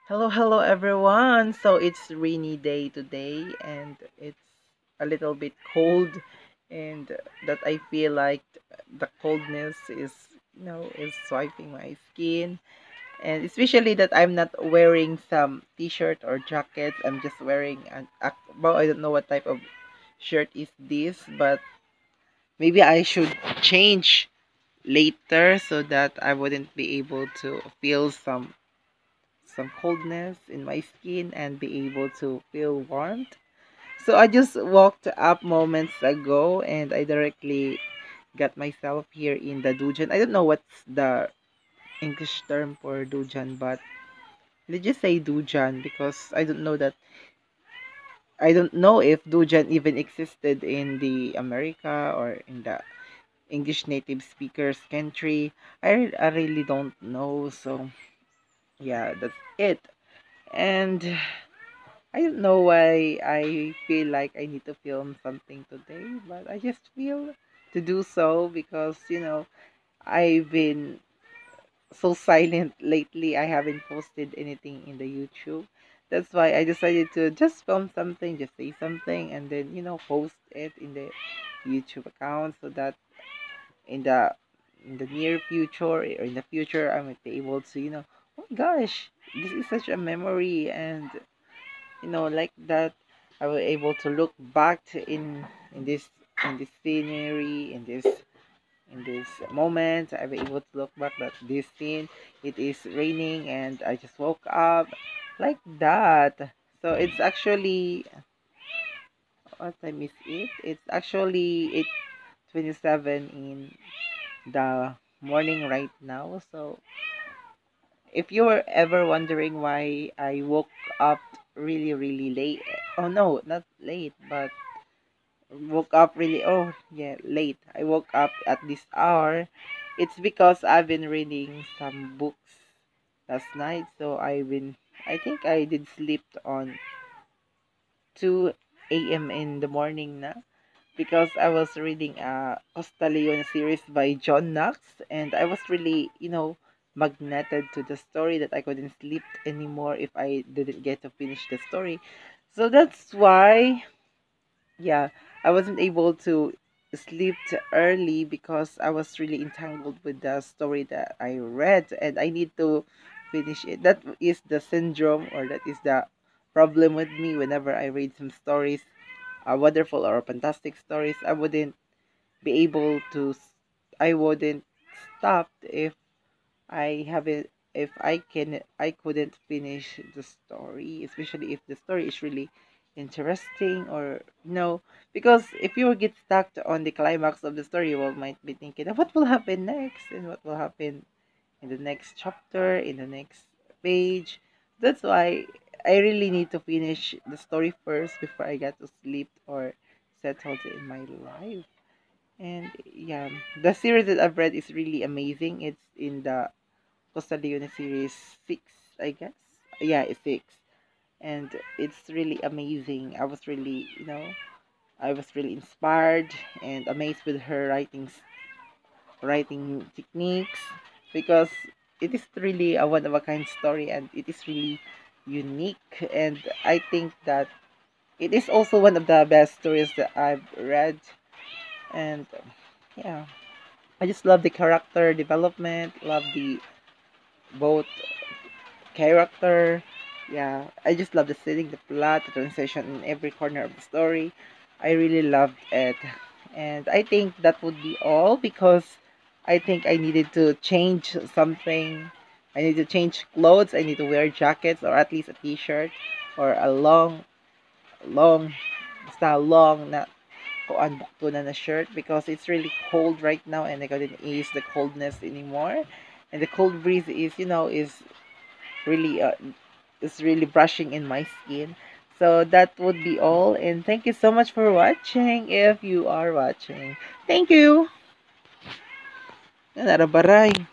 Hello everyone. So it's rainy day today and it's a little bit cold and that I feel like the coldness is swiping my skin, and especially that I'm not wearing some t-shirt or jacket. I'm just wearing well, I don't know what type of shirt is this, but maybe I should change later so that I wouldn't be able to feel some coldness in my skin and be able to feel warmth. So I just walked up moments ago and I directly got myself here in the Dujan. I don't know what's the English term for Dujan, but let's just say Dujan because I don't know if Dujan even existed in the America or in the English native speakers country. I really don't know. So yeah, that's it. And I don't know why I feel like I need to film something today, but I just feel to do so because, I've been so silent lately. I haven't posted anything in the YouTube. That's why I decided to just film something, just say something, and then, post it in the YouTube account so that in the in the near future or in the future I might be able to, oh my gosh, this is such a memory, and like that I was able to look back in this in this scenery in this moment. I was able to look back that this scene, it is raining and I just woke up like that. So it's actually, what time is it? It's actually 8:27 in the morning right now. So if you were ever wondering why I woke up really really late, oh no, not late, but woke up really, oh yeah, late. I woke up at this hour. It's because I've been reading some books last night. So I think I did sleep on 2 a.m. in the morning na, because I was reading a Costa Leon series by John Knox, and I was really, magneted to the story that I couldn't sleep anymore if I didn't get to finish the story. So that's why, yeah, I wasn't able to sleep early because I was really entangled with the story that I read and I need to finish it. That is the syndrome, or that is the problem with me whenever I read some stories, wonderful or fantastic stories. I wouldn't stop if I couldn't finish the story, especially if the story is really interesting, or no, because if you get stuck on the climax of the story, you might be thinking, what will happen next and what will happen in the next chapter, in the next page. That's why I really need to finish the story first before I get to sleep or settled in my life. And yeah, the series that I've read is really amazing. It's in the Costa Leone series 6, I guess. Yeah, it's 6. And it's really amazing. I was really inspired and amazed with her writing techniques, because it is really a one of a kind story and it is really unique, and I think that it is also one of the best stories that I've read. And yeah, I just love the character development, love the both character. Yeah, I just love the setting, the plot, the transition in every corner of the story. I really loved it. And I think that would be all, because I think I needed to change something. I need to change clothes. I need to wear jackets or at least a t-shirt or a long, basta long na kuan bukto na shirt, because it's really cold right now and I couldn't ease the coldness anymore. And the cold breeze really uh, is really brushing in my skin. So that would be all, and thank you so much for watching if you are watching. Thank you. Narabaray.